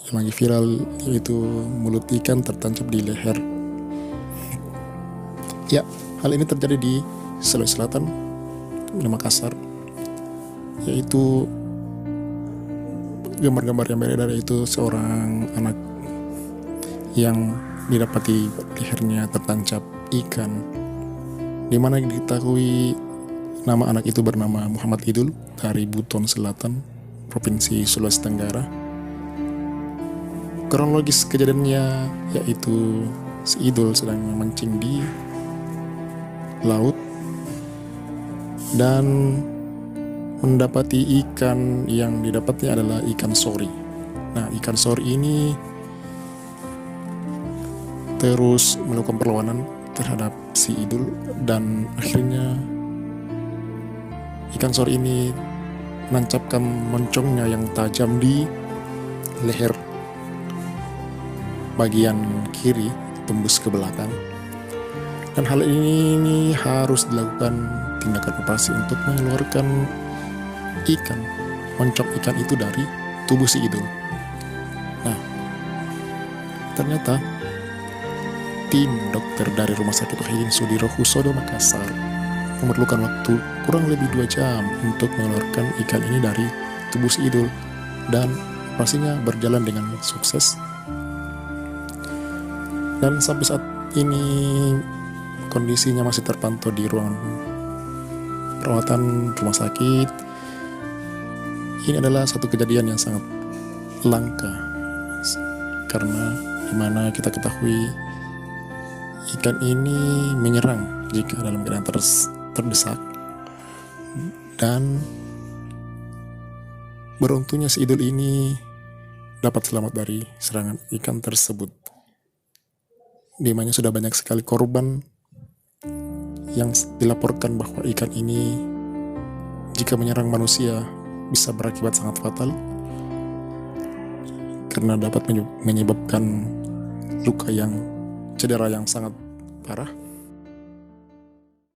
yang lagi viral, yaitu mulut ikan tertancap di leher. Ya, hal ini terjadi di Sulawesi Selatan, di Makassar, yaitu gambar-gambar yang beredar itu seorang anak yang didapati lehernya tertancap ikan, di mana diketahui nama anak itu bernama Muhammad Idul dari Buton Selatan, Provinsi Sulawesi Tenggara. Kronologis kejadiannya yaitu si Idul sedang memancing di laut dan mendapati ikan yang didapatnya adalah ikan sori. Nah, ikan sori ini terus melakukan perlawanan terhadap si Idul dan akhirnya ikan sori ini menancapkan moncongnya yang tajam di leher bagian kiri, tembus ke belakang. Dan hal ini harus dilakukan tindakan operasi untuk mengeluarkan moncong ikan itu dari tubuh si Idul. Nah, ternyata tim dokter dari Rumah Sakit Wahidin Sudirohusodo Makassar memerlukan waktu kurang lebih 2 jam untuk mengeluarkan ikan ini dari tubuh si Idul, dan operasinya berjalan dengan sukses. Dan sampai saat ini kondisinya masih terpantau di ruang perawatan rumah sakit. Ini adalah satu kejadian yang sangat langka, karena dimana kita ketahui ikan ini menyerang jika dalam keadaan terdesak, dan beruntungnya si Idul ini dapat selamat dari serangan ikan tersebut. Di mana sudah banyak sekali korban yang dilaporkan bahwa ikan ini jika menyerang manusia bisa berakibat sangat fatal karena dapat menyebabkan cedera yang sangat parah.